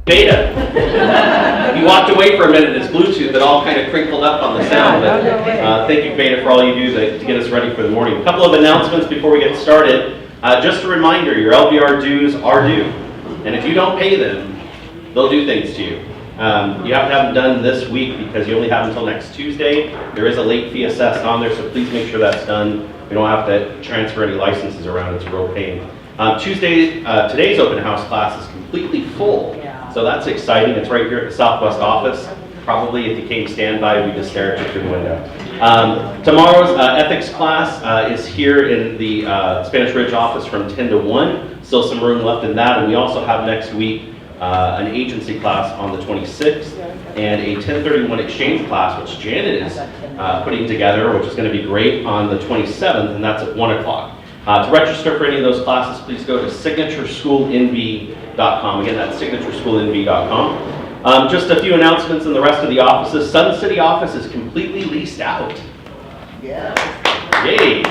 Beta. You walked away for a minute, it's Bluetooth, it all kind of crinkled up on the sound. But, thank you, Beta, for all you do to get us ready for the morning. A couple of announcements before we get started. Just a reminder, your LVR dues are due. And if you don't pay them, they'll do things to you. You have to have them done this week because you only have until next Tuesday. There is a late fee assessed on there, so please make sure that's done. We don't have to transfer any licenses around, it's a real pain. Tuesday, today's open house class is completely full. So that's exciting. It's right here at the Southwest office. Probably if you came standby, we just stare at you through the window. Tomorrow's ethics class is here in the Spanish Ridge office from 10 to 1. Still some room left in that. And we also have next week an agency class on the 26th and a 1031 exchange class, which Janet is putting together, which is going to be great on the 27th, and that's at 1 o'clock. To register for any of those classes, please go to signatureschoolnv.com. Again, that's signatureschoolnv.com. Just a few announcements in the rest of the offices. Sun City office is completely leased out. Yeah. Yay.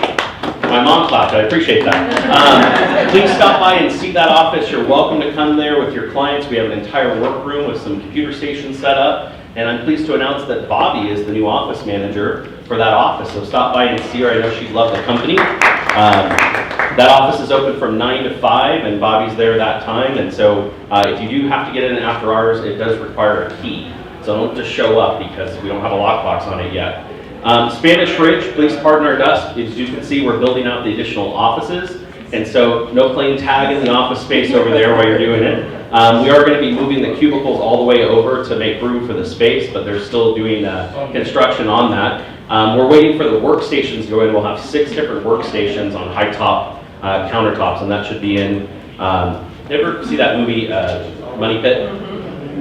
My mom clapped, I appreciate that. Please stop by and see that office. You're welcome to come there with your clients. We have an entire workroom with some computer stations set up. And I'm pleased to announce that Bobby is the new office manager for that office. So stop by and see her. I know she'd love the company. That office is open from 9 to 5, and Bobby's there that time. And so if you do have to get in after hours, it does require a key. So don't just show up because we don't have a lockbox on it yet. Spanish Ridge, please pardon our dust. As you can see, we're building out the additional offices. And so no playing tag in the office space over there while you're doing it. We are going to be moving the cubicles all the way over to make room for the space, but they're still doing construction on that. We're waiting for the workstations to go in. We'll have 6 different workstations on high top countertops, and that should be in. You ever see that movie, Money Pit,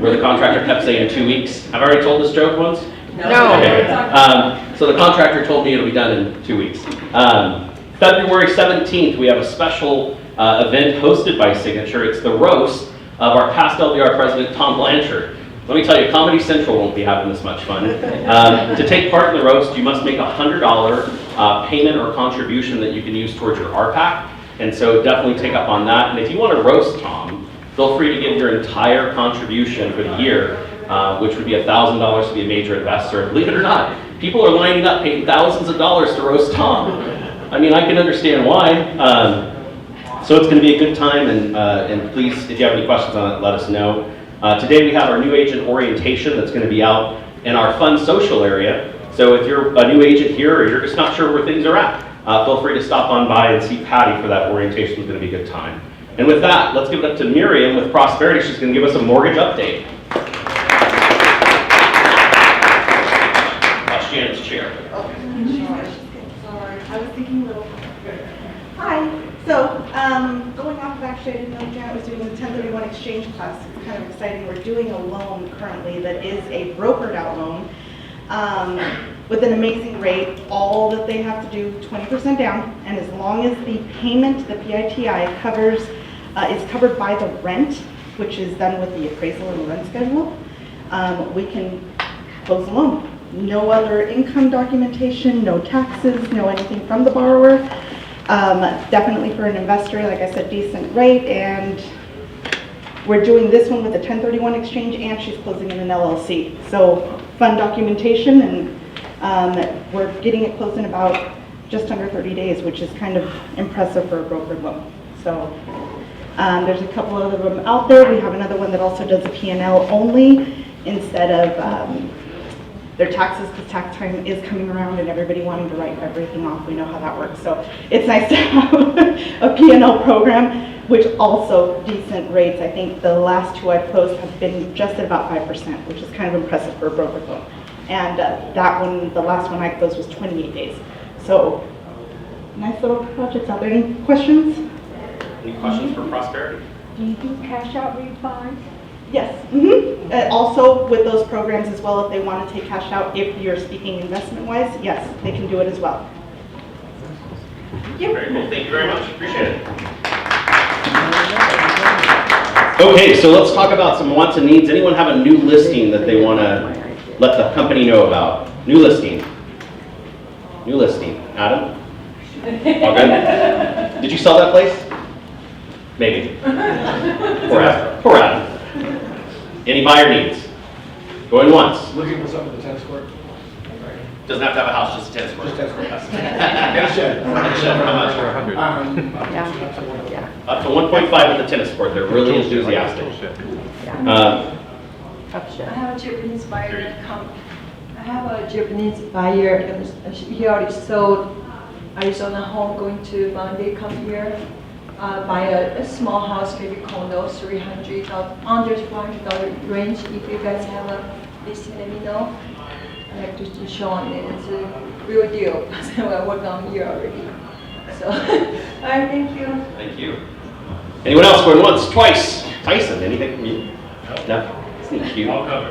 where the contractor kept saying 2 weeks? I've already told this joke once? No. Okay. So the contractor told me it'll be done in 2 weeks. February 17th, we have a special event hosted by Signature. It's the roast of our past LVR president, Tom Blanchard. Let me tell you, Comedy Central won't be having this much fun. To take part in the roast, you must make a $100 payment or contribution that you can use towards your RPAC. And so definitely take up on that. And if you want to roast Tom, feel free to give your entire contribution for the year, which would be $1,000 to be a major investor. Believe it or not, people are lining up paying thousands of dollars to roast Tom. I mean, I can understand why. So it's going to be a good time, and please, if you have any questions on it, let us know. Today we have our new agent orientation that's going to be out in our fun social area. So if you're a new agent here or you're just not sure where things are at, feel free to stop on by and see Patty for that orientation. It's going to be a good time. And with that, let's give it up to Miriam with Prosperity. She's going to give us a mortgage update. That's Janet's chair. Sorry, I was thinking a little. Hi. So, going off of actually, I didn't know Janet was doing the 1031 exchange class. It's kind of exciting. We're doing a loan currently that is a brokered out loan with an amazing rate. All that they have to do, 20% down, and as long as the payment, the PITI, is covered by the rent, which is done with the appraisal and the rent schedule, we can close the loan. No other income documentation, no taxes, no anything from the borrower. Definitely for an investor, like I said, decent rate, and we're doing this one with a 1031 exchange, and she's closing in an LLC. So fun documentation, and we're getting it closed in about just under 30 days, which is kind of impressive for a brokered loan. So there's a couple of them out there. We have another one that also does a P&L only instead of their taxes, because tax time is coming around and everybody wanting to write everything off. We know how that works. So it's nice to have a P&L program, which also decent rates. I think the last 2 I've closed have been just at about 5%, which is kind of impressive for a broker loan. And that one, the last one I closed was 28 days. So nice little projects out there. Any questions? Any questions for Prosperity? Do you do cash out refis? Yes. Also with those programs as well, if they want to take cash out, if you're speaking investment-wise, yes, they can do it as well. Yep. Very cool. Thank you very much. Appreciate it. Okay, so let's talk about some wants and needs. Anyone have a new listing that they want to let the company know about? New listing. New listing. Adam? All good? Did you sell that place? Maybe. Poor Adam. Poor Adam. Any buyer needs? Going once. Looking for something at the tennis court? Doesn't have to have a house, just a tennis court. Just tennis court. And a shed. And a shed for how much? Yeah. Up to 1.5 at the tennis court. They're really enthusiastic. Option. I have a Japanese buyer that come. I have a Japanese buyer, and he already sold Arizona home, going to Monday, come here, buy a small house, maybe condo, 300,000, under $400 range. If you guys have a listing, let me know. I like to show on it. It's a real deal because I worked on here already. So, all right, thank you. Thank you. Anyone else going once, twice? Tyson, anything from you? No? Thank you.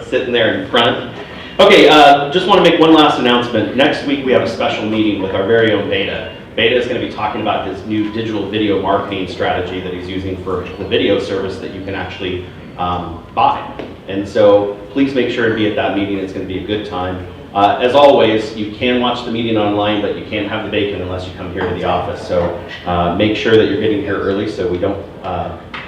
Sitting there in front. Okay, just want to make one last announcement. Next week we have a special meeting with our very own Beta. Beta is going to be talking about his new digital video marketing strategy that he's using for the video service that you can actually buy. And so please make sure to be at that meeting. It's going to be a good time. As always, you can watch the meeting online, but you can't have the bacon unless you come here to the office. So make sure that you're getting here early so we don't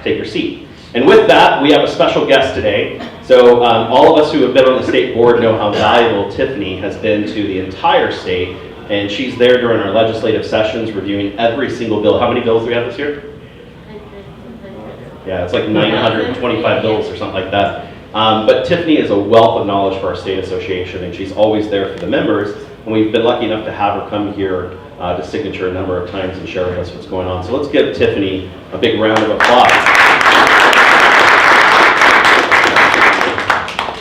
take your seat. And with that, we have a special guest today. So all of us who have been on the state board know how valuable Tiffany has been to the entire state. And she's there during our legislative sessions reviewing every single bill. How many bills do we have this year? Yeah, it's like 925 bills or something like that. But Tiffany is a wealth of knowledge for our state association, and she's always there for the members. And we've been lucky enough to have her come here to signature a number of times and share with us what's going on. So let's give Tiffany a big round of applause.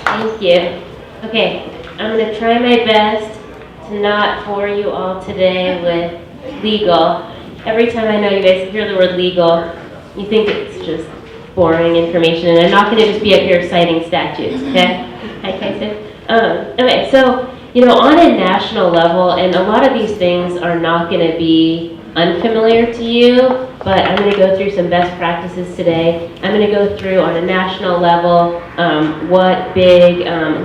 Thank you. Okay, I'm going to try my best to not bore you all today with legal. Every time I know you guys hear the word legal, you think it's just boring information, and I'm not going to just be up here citing statutes, okay? Hi, Tyson. Okay, so, on a national level, and a lot of these things are not going to be unfamiliar to you, but I'm going to go through some best practices today. I'm going to go through on a national level what big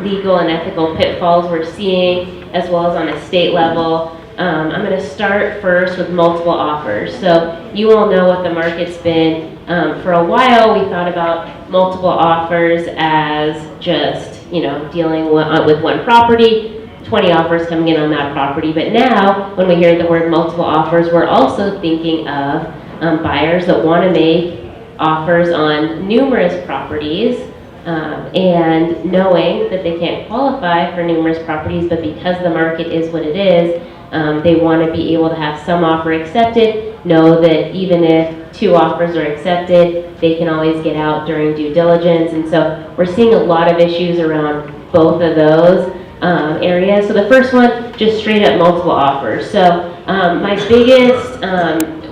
legal and ethical pitfalls we're seeing, as well as on a state level. I'm going to start first with multiple offers. So you all know what the market's been. For a while, we thought about multiple offers as just, dealing with one property, 20 offers coming in on that property. But now, when we hear the word multiple offers, we're also thinking of buyers that want to make offers on numerous properties, and knowing that they can't qualify for numerous properties, but because the market is what it is, they want to be able to have some offer accepted, know that even if 2 offers are accepted, they can always get out during due diligence. And so we're seeing a lot of issues around both of those areas. So the first one, just straight up multiple offers. So my biggest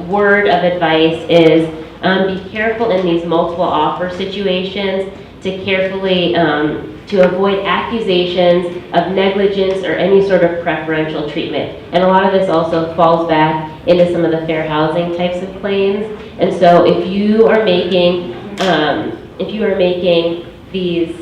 word of advice is be careful in these multiple offer situations to carefully to avoid accusations of negligence or any sort of preferential treatment. And a lot of this also falls back into some of the fair housing types of claims. And so if you are making these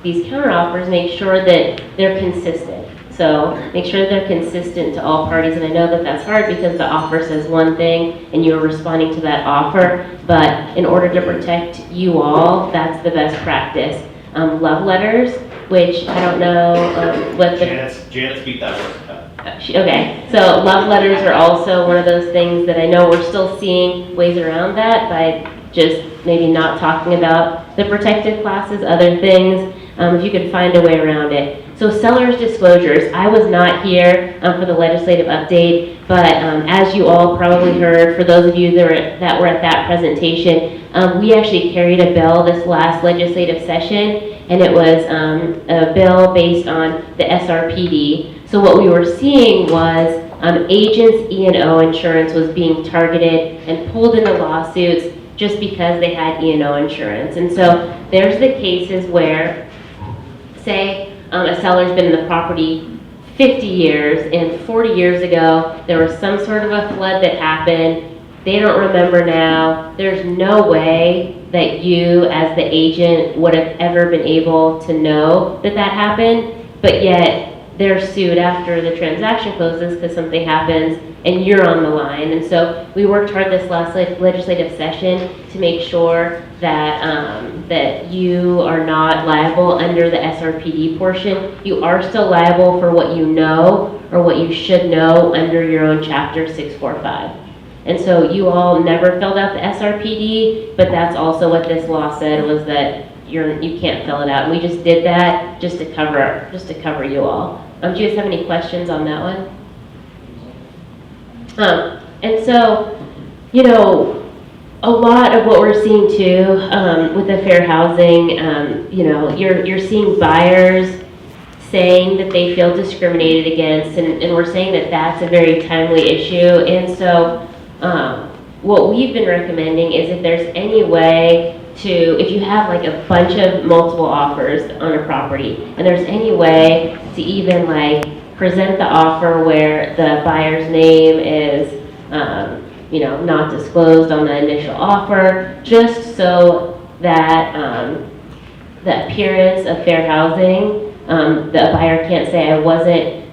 counteroffers, make sure that they're consistent. So make sure they're consistent to all parties. And I know that that's hard because the offer says one thing and you're responding to that offer. But in order to protect you all, that's the best practice. Love letters, which I don't know what the... Janet's beat that word. Okay, so love letters are also one of those things that I know we're still seeing ways around that by just maybe not talking about the protected classes, other things, if you could find a way around it. So seller's disclosures, I was not here for the legislative update, but as you all probably heard, for those of you that were at that presentation, we actually carried a bill this last legislative session, and it was a bill based on the Srpd. So what we were seeing was agents' E&O insurance was being targeted and pulled into lawsuits just because they had E&O insurance. And so there's the cases where, say, a seller's been in the property 50 years, and 40 years ago, there was some sort of a flood that happened. They don't remember now. There's no way that you, as the agent, would have ever been able to know that that happened, but yet they're sued after the transaction closes because something happens and you're on the line. And so we worked hard this last legislative session to make sure that, that you are not liable under the Srpd portion. You are still liable for what you know or what you should know under your own chapter 645. And so you all never filled out the Srpd, but that's also what this law said, was that you can't fill it out. And we just did that just to cover you all. Do you guys have any questions on that one? And so, you know, a lot of what we're seeing too with the fair housing, you know, you're seeing buyers saying that they feel discriminated against, and we're saying that that's a very timely issue. And so what we've been recommending is if there's any way to, if you have like a bunch of multiple offers on a property, and there's any way to even like present the offer where the buyer's name is, you know, not disclosed on the initial offer, just so that the appearance of fair housing, the buyer can't say I wasn't,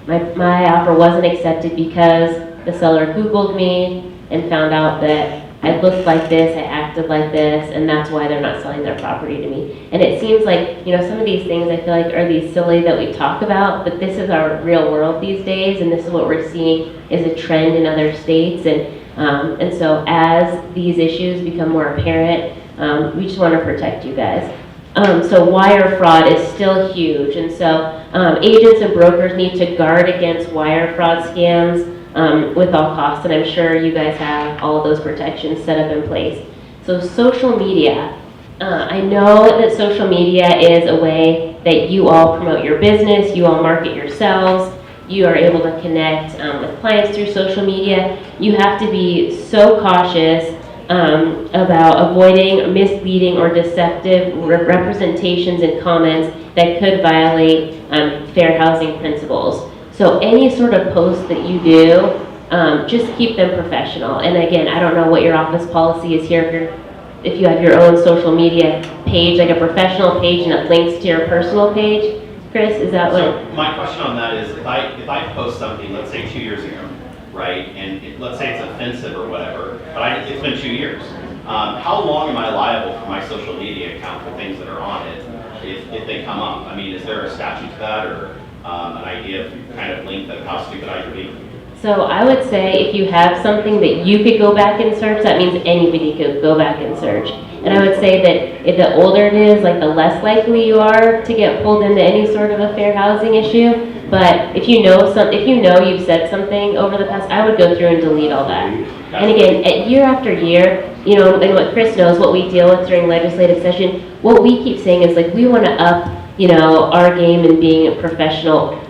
my offer wasn't accepted because the seller Googled me and found out that I looked like this, I acted like this, and that's why they're not selling their property to me. And it seems like, you know, some of these things I feel like are these silly that we talk about, but this is our real world these days, and this is what we're seeing is a trend in other states. And so as these issues become more apparent, we just want to protect you guys. So wire fraud is still huge, and so agents and brokers need to guard against wire fraud scams with all costs, and I'm sure you guys have all of those protections set up in place. So social media. I know that social media is a way that you all promote your business, you all market yourselves, you are able to connect with clients through social media. You have to be so cautious about avoiding misleading or deceptive representations and comments that could violate fair housing principles. So any sort of post that you do, just keep them professional. And again, I don't know what your office policy is here. If you have your own social media page, like a professional page and it links to your personal page, Chris, is that what? So my question on that is, if I post something, let's say 2 years ago, right, and let's say it's offensive or whatever, but it's been 2 years. How long am I liable for my social media account for things that are on it if they come up? I mean, is there a statute to that, or an idea of kind of length of how stupid I could be? So I would say if you have something that you could go back and search, that means anybody could go back and search. And I would say that if the older it is, like the less likely you are to get pulled into any sort of a fair housing issue. But if you know you've said something over the past, I would go through and delete all that. And again, year after year, you know, and what Chris knows, what we deal with during legislative session, what we keep saying is like we want to up, you know, our game in being a professional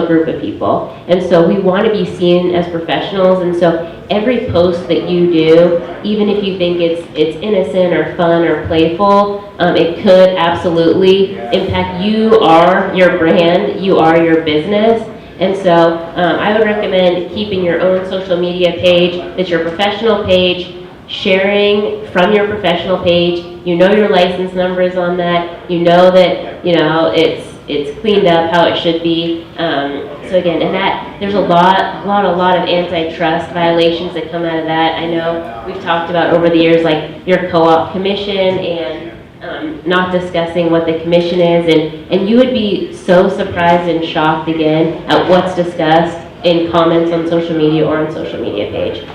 group of people. And so we want to be seen as professionals. And so every post that you do, even if you think it's innocent or fun or playful, it could absolutely impact. You are your brand, you are your business. And so I would recommend keeping your own social media page that's your professional page, sharing from your professional page. You know your license number is on that. You know that, you know, it's cleaned up how it should be. So again, and that there's a lot of antitrust violations that come out of that. I know we've talked about over the years, like your co-op commission and not discussing what the commission is, and you would be so surprised and shocked again at what's discussed in comments on social media or on social media page.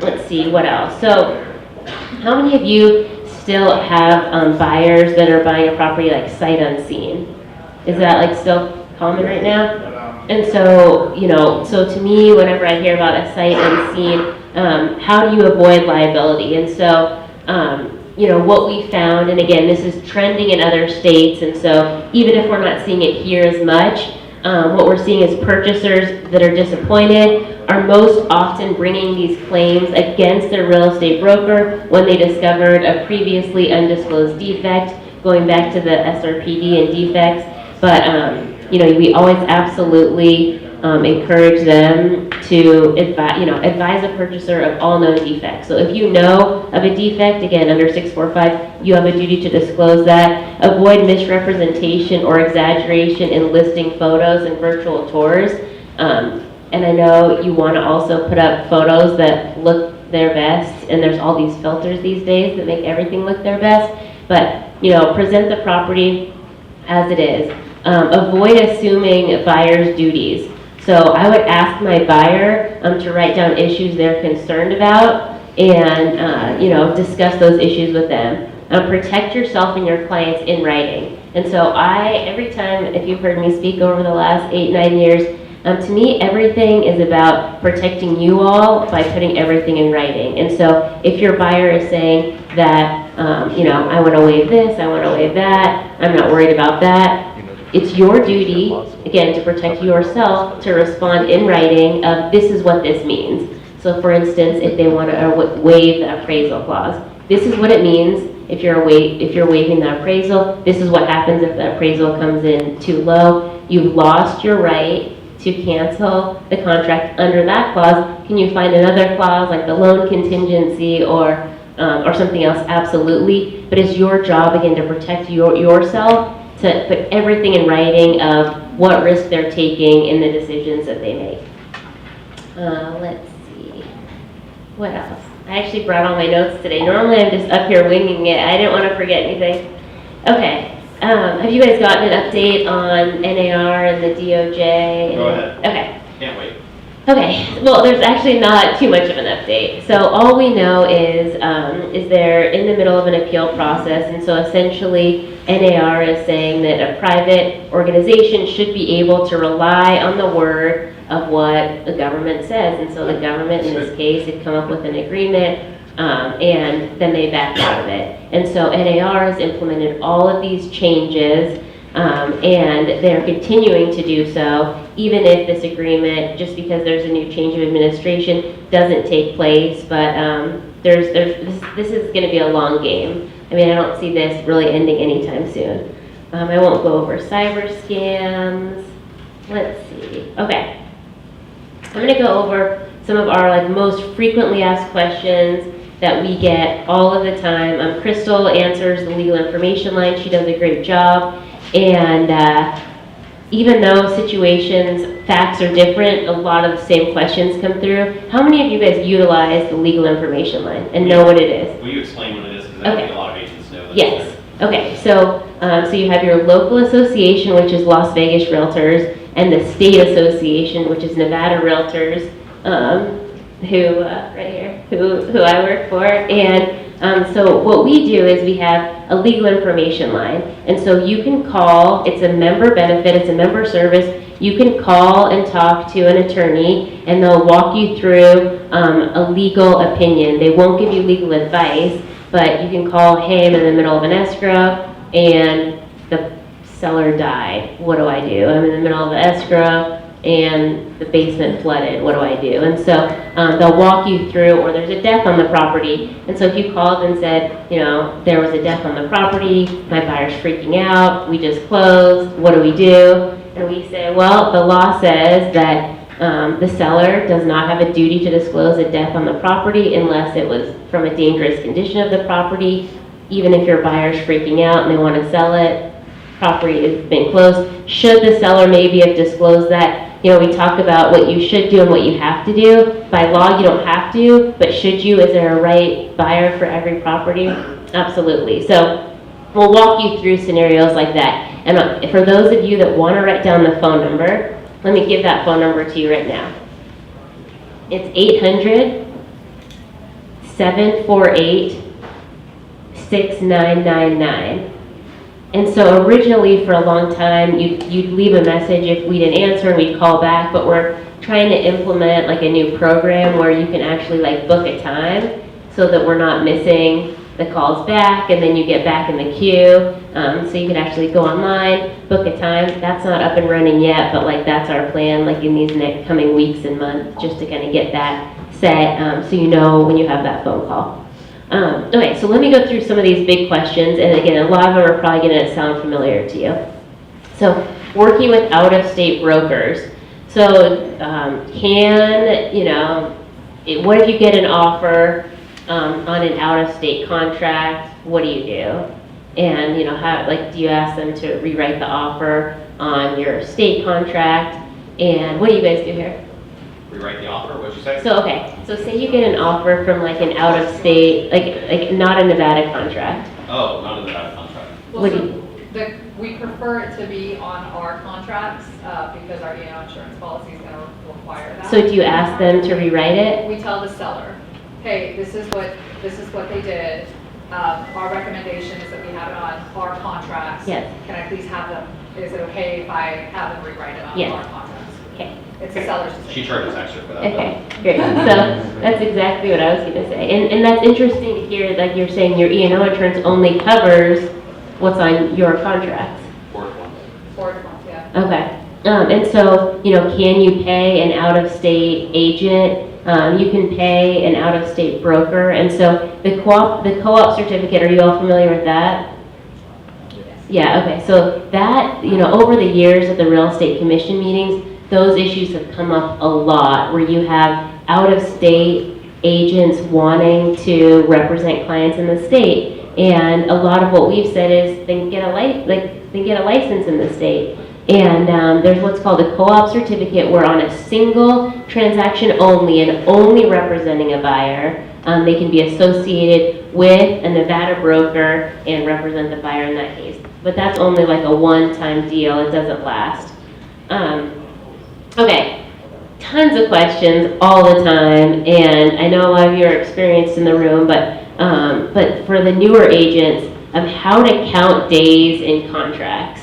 Let's see, what else? So how many of you still have buyers that are buying a property like sight unseen? Is that like still common right now? And so, you know, so to me, whenever I hear about a sight unseen, how do you avoid liability? And so, you know, what we found, and again, this is trending in other states, and so even if we're not seeing it here as much, what we're seeing is purchasers that are disappointed are most often bringing these claims against their real estate broker when they discovered a previously undisclosed defect, going back to the Srpd and defects. But, you know, we always absolutely encourage them to advise a purchaser of all known defects. So if you know of a defect, again, under 645, you have a duty to disclose that. Avoid misrepresentation or exaggeration in listing photos and virtual tours. And I know you want to also put up photos that look their best, and there's all these filters these days that make everything look their best. But, present the property as it is. Avoid assuming buyer's duties. So I would ask my buyer to write down issues they're concerned about and, discuss those issues with them. Protect yourself and your clients in writing. And so every time, if you've heard me speak over the last 8-9 years, to me, everything is about protecting you all by putting everything in writing. And so if your buyer is saying that, I want to waive this, I want to waive that, I'm not worried about that, it's your duty, again, to protect yourself to respond in writing of this is what this means. So for instance, if they want to waive the appraisal clause, this is what it means if you're waiving the appraisal. This is what happens if the appraisal comes in too low. You've lost your right to cancel the contract under that clause. Can you find another clause like the loan contingency or something else? Absolutely. But it's your job, again, to protect yourself, to put everything in writing of what risk they're taking in the decisions that they make. Let's see. What else? I actually brought all my notes today. Normally I'm just up here winging it. I didn't want to forget anything. Okay. Have you guys gotten an update on NAR and the DOJ? Go ahead. Okay. Can't wait. Okay, well, there's actually not too much of an update. So all we know is they're in the middle of an appeal process, and so essentially NAR is saying that a private organization should be able to rely on the word of what the government says. And so the government, in this case, had come up with an agreement, and then they backed out of it. And so NAR has implemented all of these changes, and they're continuing to do so, even if this agreement, just because there's a new change of administration, doesn't take place. But this is going to be a long game. I mean, I don't see this really ending anytime soon. I won't go over cyber scams. Let's see. Okay. I'm going to go over some of our most frequently asked questions that we get all of the time. Crystal answers the legal information line. She does a great job. And even though situations, facts are different, a lot of the same questions come through. How many of you guys utilize the legal information line and know what it is? Will you explain what it is? Because I think a lot of agents know this. Yes. Okay. So you have your local association, which is Las Vegas Realtors, and the state association, which is Nevada Realtors, who I work for. And so what we do is we have a legal information line. And so you can call, it's a member benefit, it's a member service. You can call and talk to an attorney, and they'll walk you through a legal opinion. They won't give you legal advice, but you can call, hey, I'm in the middle of an escrow, and the seller died. What do I do? I'm in the middle of an escrow, and the basement flooded. What do I do? And so they'll walk you through, or there's a death on the property. And so if you called and said, there was a death on the property, my buyer's freaking out, we just closed, what do we do? And we say, well, the law says that the seller does not have a duty to disclose a death on the property unless it was from a dangerous condition of the property. Even if your buyer's freaking out and they want to sell it, property has been closed. Should the seller maybe have disclosed that? We talk about what you should do and what you have to do. By law, you don't have to, but should you? Is there a right buyer for every property? Absolutely. So we'll walk you through scenarios like that. And for those of you that want to write down the phone number, let me give that phone number to you right now. It's 800-748-6999. And so originally for a long time, you'd leave a message if we didn't answer and we'd call back, but we're trying to implement a new program where you can actually book a time so that we're not missing the calls back, and then you get back in the queue. So you can actually go online, book a time. That's not up and running yet, but that's our plan in these next coming weeks and months, just to kind of get that set so you know when you have that phone call. Okay, so let me go through some of these big questions, and again, a lot of them are probably going to sound familiar to you. So, working with out-of-state brokers. So what if you get an offer on an out-of-state contract? What do you do? And do you ask them to rewrite the offer on your state contract? And what do you guys do here? Rewrite the offer, what'd you say? So say you get an offer from like an out-of-state, like not a Nevada contract. Oh, not in the contract. Well, What do so you- we prefer it to be on our contracts because our E&O insurance policy is going to require that. So do you ask them to rewrite it? We tell the seller, hey, this is what they did. Our recommendation is that we have it on our contracts. Yes. Can I please have them, is it okay if I have them rewrite it on Yes. our contracts? Okay. It's the seller's decision. She charges extra for that. Okay, great. So that's exactly what I was going to say. And that's interesting to hear, like you're saying your E&O insurance only covers what's on your contract. Fourth one. 4 months, yeah. Okay. And so, can you pay an out-of-state agent? You can pay an out-of-state broker. And so the co-op certificate, are you all familiar with that? Yeah, okay. So that, over the years at the Real Estate Commission meetings, those issues have come up a lot where you have out-of-state agents wanting to represent clients in the state. And a lot of what we've said is then get a license in the state. And there's what's called a co-op certificate where on a single transaction only and only representing a buyer, they can be associated with a Nevada broker and represent the buyer in that case. But that's only like a one-time deal. It doesn't last. Okay, tons of questions all the time, and I know a lot of you are experienced in the room, but for the newer agents, how to count days in contracts.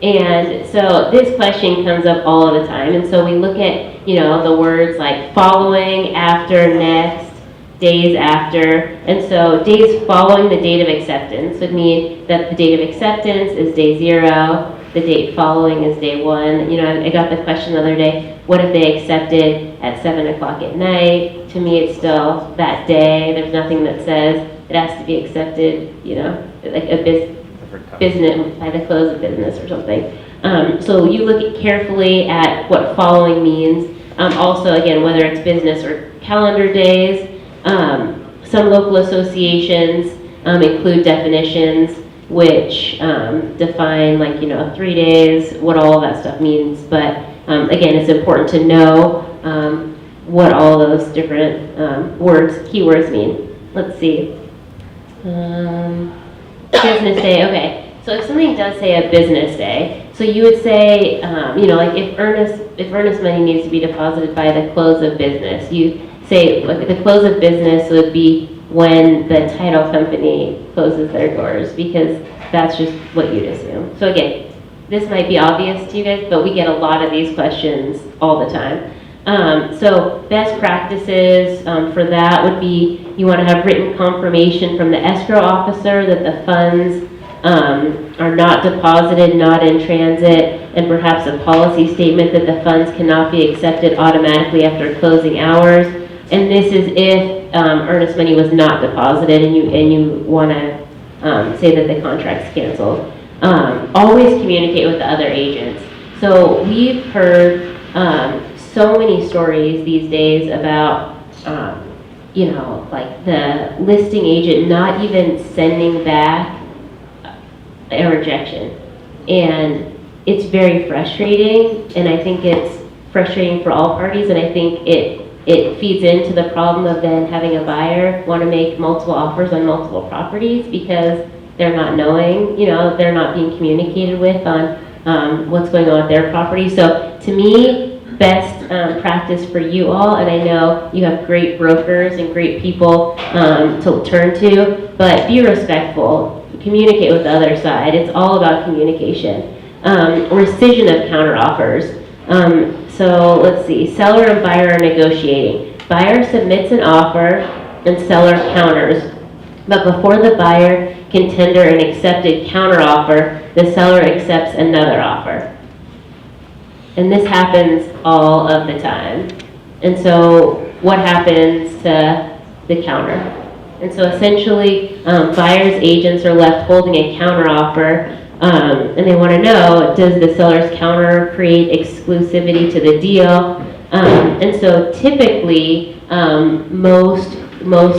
And so this question comes up all of the time, and so we look at, the words like following, after, next, days after, and so days following the date of acceptance would mean that the date of acceptance is day 0, the date following is day 1. I got the question the other day, what if they accepted at 7 o'clock at night? To me, it's still that day. There's nothing that says it has to be accepted, like a business by the close of business or something. So you look carefully at what following means. Also, again, whether it's business or calendar days. Some local associations include definitions which define 3 days, what all that stuff means. But again, it's important to know what all those different keywords mean. Let's see. Business day, okay. So if something does say a business day, so you would say, if earnest money needs to be deposited by the close of business, you say the close of business would be when the title company closes their doors, because that's just what you'd assume. So again, this might be obvious to you guys, but we get a lot of these questions all the time. So best practices for that would be you want to have written confirmation from the escrow officer that the funds are not deposited, not in transit, and perhaps a policy statement that the funds cannot be accepted automatically after closing hours. And this is if earnest money was not deposited and you want to say that the contract's canceled. Always communicate with the other agents. So we've heard so many stories these days about, like the listing agent not even sending back a rejection. And it's very frustrating, and I think it's frustrating for all parties, and I think it feeds into the problem of then having a buyer want to make multiple offers on multiple properties because they're not knowing, they're not being communicated with on what's going on with their property. So to me, best practice for you all, and I know you have great brokers and great people to turn to, but be respectful, communicate with the other side. It's all about communication. Rescission of counteroffers. So let's see, seller and buyer are negotiating. Buyer submits an offer and seller counters. But before the buyer can tender an accepted counteroffer, the seller accepts another offer. And this happens all of the time. And so what happens to the counter? And so essentially, buyer's agents are left holding a counteroffer And they want to know, does the seller's counter create exclusivity to the deal? And so typically, most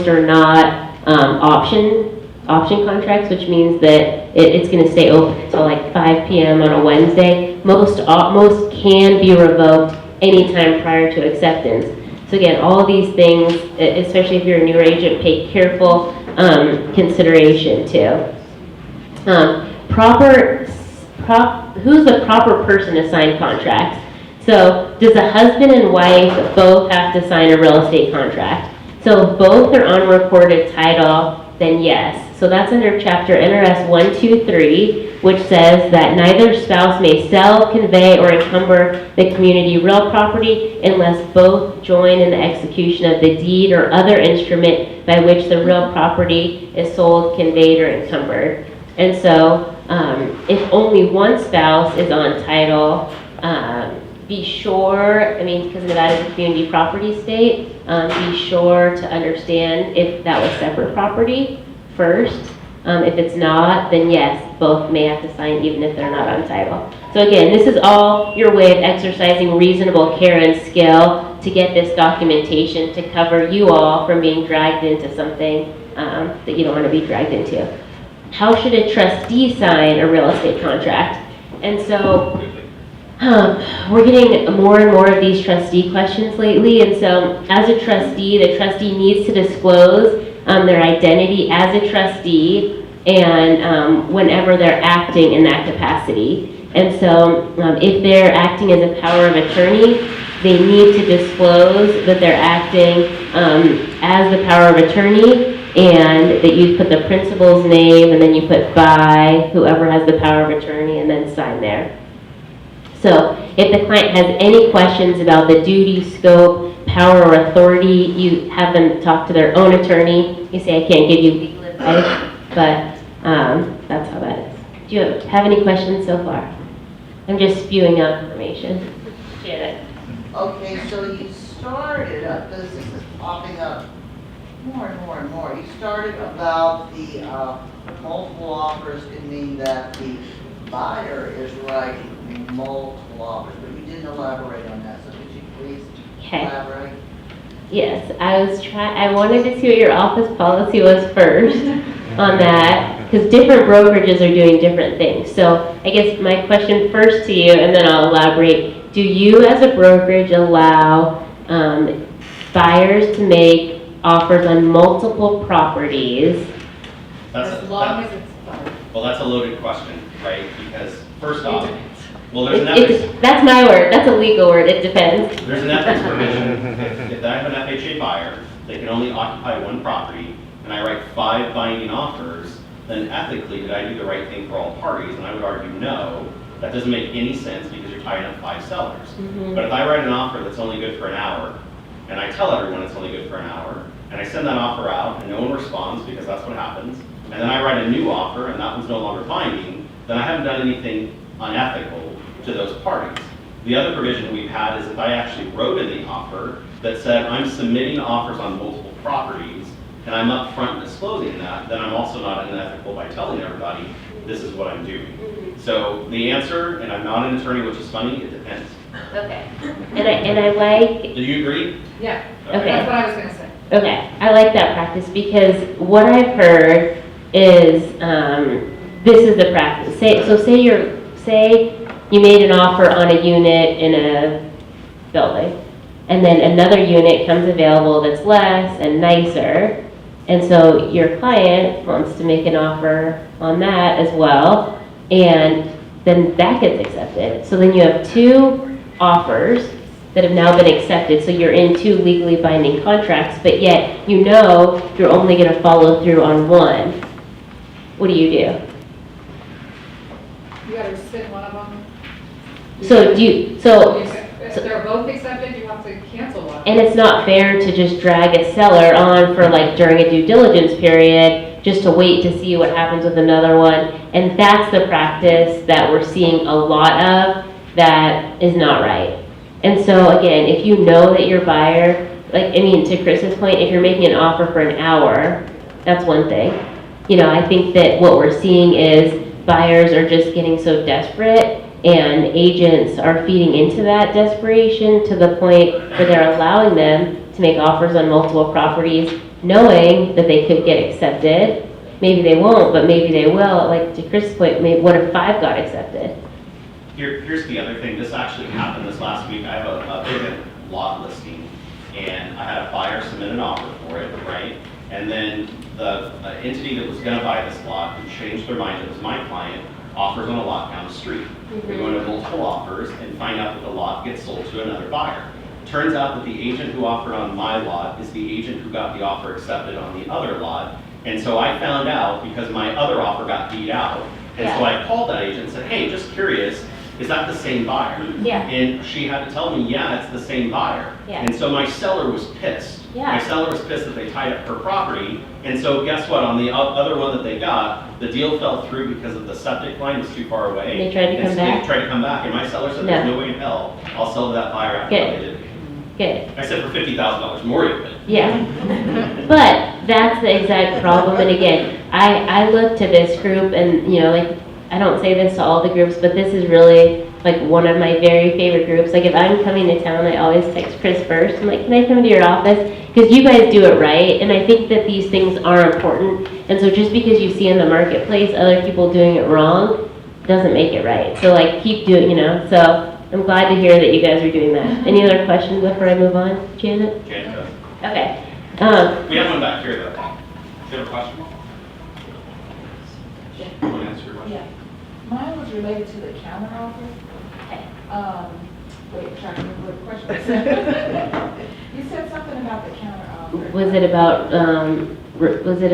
are not option contracts, which means that it's going to stay open until like 5 p.m. on a Wednesday. Most can be revoked anytime prior to acceptance. So again, all of these things, especially if you're a newer agent, pay careful consideration to. Who's the proper person to sign contracts? So does the husband and wife both have to sign a real estate contract? So if both are on recorded title, then yes. So that's under chapter NRS 123, which says that neither spouse may sell, convey, or encumber the community real property unless both join in the execution of the deed or other instrument by which the real property is sold, conveyed, or encumbered. And so if only one spouse is on title, be sure, because Nevada is a community property state, be sure to understand if that was separate property first. If it's not, then yes, both may have to sign even if they're not on title. So again, this is all your way of exercising reasonable care and skill to get this documentation to cover you all from being dragged into something that you don't want to be dragged into. How should a trustee sign a real estate contract? And so we're getting more and more of these trustee questions lately, and so as a trustee, the trustee needs to disclose their identity as a trustee and whenever they're acting in that capacity. And so if they're acting as a power of attorney, they need to disclose that they're acting as the power of attorney, and that you put the principal's name and then you put by whoever has the power of attorney and then sign there. So if the client has any questions about the duty, scope, power, or authority, you have them talk to their own attorney. You say, I can't give you legal advice, but that's how that is. Do you have any questions so far? I'm just spewing out information. Janet. Okay, so you started, because this is popping up more and more and more. You started about the multiple offers can mean that the buyer is writing multiple offers, but you didn't elaborate on that, so could you please elaborate? Yes, I wanted to see what your office policy was first on that, because different brokerages are doing different things. So I guess my question first to you, and then I'll elaborate. Do you as a brokerage allow buyers to make offers on multiple properties? As long as it's. Well, that's a loaded question, right? Because first off, well, there's an ethics. That's my word. That's a legal word. It depends. There's an ethics provision. If I have an FHA buyer, they can only occupy one property, and I write 5 binding offers, then ethically, did I do the right thing for all parties? And I would argue no. That doesn't make any sense because you're tying up 5 sellers. Mm-hmm. But if I write an offer that's only good for an hour, and I tell everyone it's only good for an hour, and I send that offer out, and no one responds because that's what happens, and then I write a new offer, and that one's no longer binding, then I haven't done anything unethical to those parties. The other provision we've had is if I actually wrote in the offer that said I'm submitting offers on multiple properties, and I'm upfront disclosing that, then I'm also not unethical by telling everybody this is what I'm doing. So the answer, and I'm not an attorney, which is funny, it depends. Okay. And I like. Do you agree? Yeah. Okay. That's what I was going to say. Okay, I like that practice because what I've heard is this is the practice. Say you made an offer on a unit in a building, and then another unit comes available that's less and nicer, and so your client wants to make an offer on that as well, and then that gets accepted. So then you have 2 offers that have now been accepted, so you're in 2 legally binding contracts, but yet you know you're only going to follow through on 1. What do? You got to rescind one of them. If they're both accepted, you have to cancel one. And it's not fair to just drag a seller on for like during a due diligence period just to wait to see what happens with another one. And that's the practice that we're seeing a lot of that is not right. And so again, if you know that your buyer, to Chris's point, if you're making an offer for an hour, that's one thing. I think that what we're seeing is buyers are just getting so desperate and agents are feeding into that desperation to the point where they're allowing them to make offers on multiple properties, knowing that they could get accepted. Maybe they won't, but maybe they will. Like to Chris' point, maybe what if 5 got accepted? Here's the other thing. This actually happened this last week. I have a vacant lot listing, and I had a buyer submit an offer for it, right? And then the entity that was gonna buy this lot, who changed their mind, it was my client, offers on a lot down the street. We go into multiple offers and find out that the lot gets sold to another buyer. Turns out that the agent who offered on my lot is the agent who got the offer accepted on the other lot. And so I found out because my other offer got beat out. And so I called that agent and said, hey, just curious, is that the same buyer? Yeah. And she had to tell me, yeah, it's the same buyer. Yeah. And so my seller was pissed. Yeah. My seller was pissed that they tied up her property. And so guess what? On the other one that they got, the deal fell through because of the septic line was too far away. And they tried to come so back? They tried to come back. And my seller said, there's no way in hell I'll sell to that buyer after Good. what they did to me. Good. I said for $50,000 more you could. Yeah. But that's the exact problem. And again, I look to this group and, you know, like, I don't say this to all the groups, but this is really like one of my very favorite groups. Like if I'm coming to town, I always text Chris first. I'm like, can I come to your office? Because you guys do it right. And I think that these things are important. And so just because you see in the marketplace other people doing it wrong, doesn't make it right. So like keep doing, you know, so I'm glad to hear that you guys are doing that. Any other questions before I move on, Janet? Janet does. Okay. We have one back here though. Do you have a question? You want to answer your question? Yeah. Mine was related to the counter offer. Wait, I'm trying to remember what the question was. You said something about the counter offer. Was it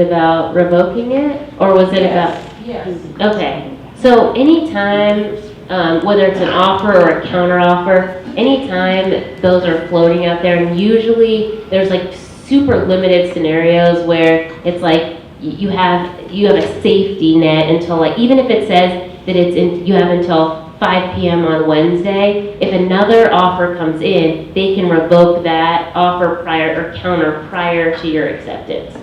about revoking it, or was it about? Yes. Okay. So anytime, whether it's an offer or a counter offer, anytime those are floating out there, and usually there's like super limited scenarios where it's like you have a safety net until like, even if it says that you have until 5 p.m. on Wednesday, if another offer comes in, they can revoke that offer prior or counter prior to your acceptance.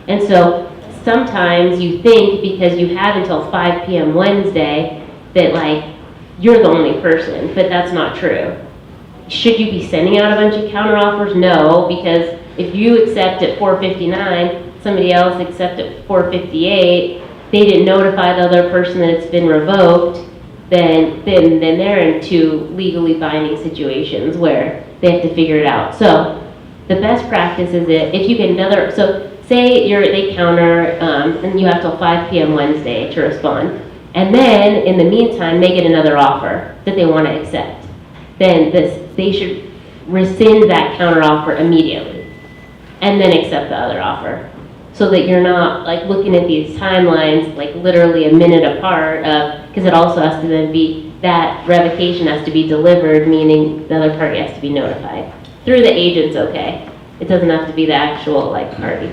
And so sometimes you think because you have until 5 p.m. Wednesday that like you're the only person, but that's not true. Should you be sending out a bunch of counter offers? No, because if you accept at 4:59, somebody else accepts at 4:58, they didn't notify the other person that it's been revoked, then they're in 2 legally binding situations where they have to figure it out. So the best practice is that if you get so say they counter and you have till 5 p.m. Wednesday to respond, and then in the meantime they get another offer that they want to accept, then they should rescind that counter offer immediately and then accept the other offer, so that you're not like looking at these timelines like literally a minute apart, because it also has to then be, that revocation has to be delivered, meaning the other party has to be notified. Through the agent's okay. It doesn't have to be the actual like party.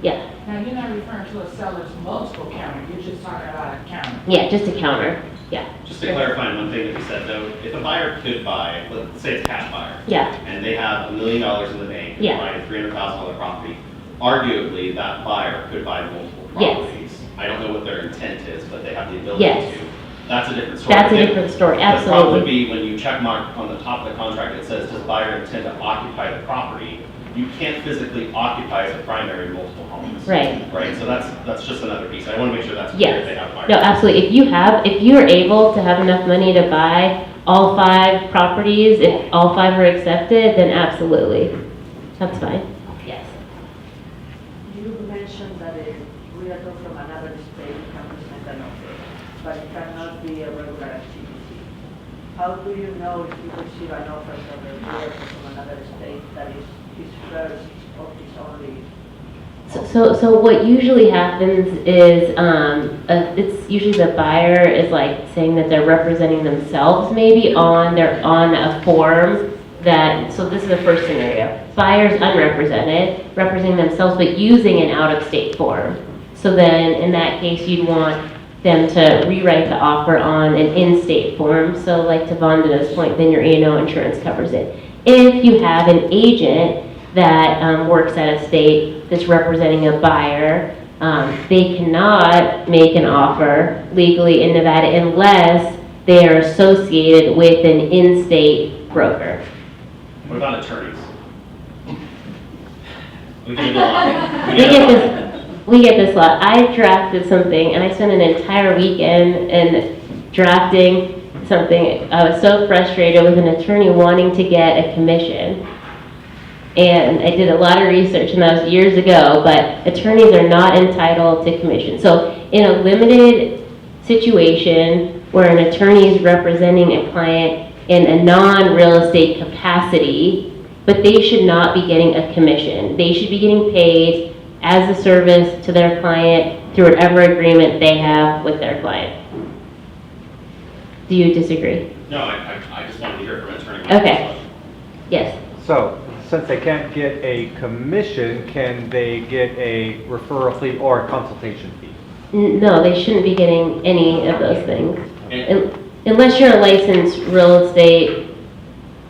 Yeah. Now, you're not referring to a seller's multiple counter, you're just talking about a counter. Yeah, just a counter. Yeah. Just to clarify one thing that we said though, if a buyer could buy, let's say it's a cash buyer. Yeah. And they have $1 million in the bank, Yeah. buying a $300,000 property, arguably that buyer could buy multiple properties. I don't know what their intent is, but they have the ability Yes. to. That's a different story. That's a different story, The problem would absolutely. be when you check mark on the top of the contract, it says, does buyer intend to occupy the property? You can't physically occupy as a primary multiple homes. Right. Right, so that's just another piece. I want to make sure that's clear. Yes. They have buyers. No, absolutely. If you are able to have enough money to buy all 5 properties, if all 5 are accepted, then absolutely. That's fine. Yes. You mentioned that a realtor from another state can present an offer, but it cannot be a regular activity. How do you know if you receive an offer from a realtor from another state that is his first or his only? So what usually happens is, it's usually the buyer is like saying that they're representing themselves maybe on a form that, so this is the first scenario. Buyer's unrepresented, representing themselves, but using an out-of-state form. So then, in that case, you'd want them to rewrite the offer on an in-state form. So like to Vandana's point, then your A&O insurance covers it. If you have an agent that works at a state that's representing a buyer, They cannot make an offer legally in Nevada unless they are associated with an in-state broker. What about attorneys? We can go on. We get this a lot. I drafted something and I spent an entire weekend in drafting something. I was so frustrated with an attorney wanting to get a commission. And I did a lot of research, and that was years ago, but attorneys are not entitled to commission. So in a limited situation where an attorney is representing a client in a non-real estate capacity, but they should not be getting a commission. They should be getting paid as a service to their client through whatever agreement they have with their client. Do you disagree? No, I just wanted to hear from an attorney. Okay. Yes. So, since they can't get a commission, can they get a referral fee or a consultation fee? No, they shouldn't be getting any of those things. And Unless you're a licensed real estate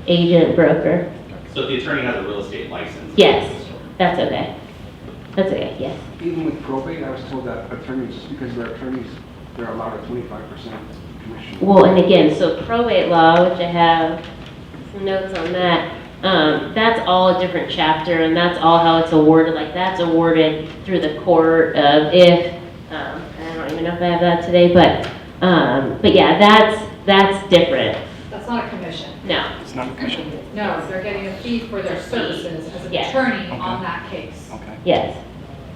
agent broker. so if the attorney has a real estate license? Yes, that's okay. That's okay, yes. Even with probate, I was told that attorneys, just because they're attorneys, they're allowed a 25% commission. Well, and again, so probate law, which I have some notes on that, that's all a different chapter, and that's all how it's awarded. Like, that's awarded through the court of if, I don't even know if I have that today, but yeah, that's different. That's not a commission. No. It's not a commission? No, they're getting a fee for their services as an Yes. attorney Okay. on that case. Okay. Yes.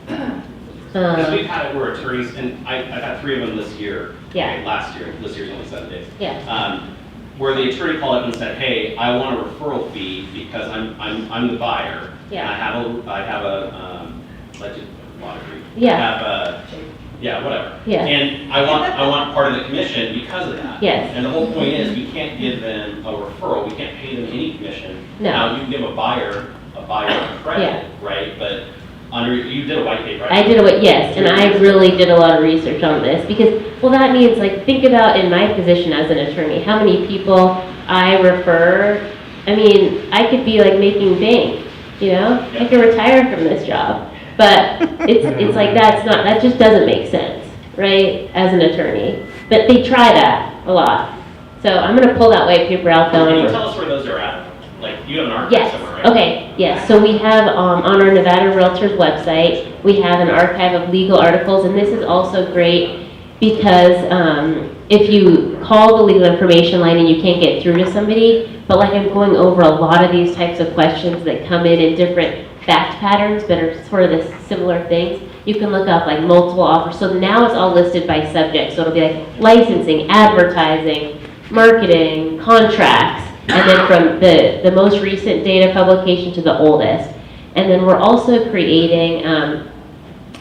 Because we've had it where attorneys, and I've had 3 of them this year. Yeah. Okay, last year, this year's only 7 days. Yeah. Where the attorney called up and said, hey, I want a referral fee because I'm the buyer. Yeah. And I have a lottery. Yeah. I have a, yeah, whatever. Yeah. And I want part of the commission because of that. Yes. And the whole point is, we can't give them a referral, we can't pay them any commission. No. Now, you can give a buyer credit, right? But you did a white paper, right? I did yes, and I really did a lot of research on this because, well, that means, like, think about in my position as an attorney, how many people I refer. I mean, I could be like making bank, you know? I could retire from this job, but it's like that just doesn't make sense, right? As an attorney, but they try that a lot. So I'm gonna pull that white paper out though. Can you tell us where those are at? Like, you have an archive Yes, somewhere, right? okay, yes. So we have, on our Nevada Realtors website, we have an archive of legal articles, and this is also great because if you call the legal information line and you can't get through to somebody, but like I'm going over a lot of these types of questions that come in different fact patterns, but are sort of the similar things, you can look up like multiple offers. So now it's all listed by subject, so it'll be like licensing, advertising, marketing, contracts, and then from the most recent data publication to the oldest. And then we're also creating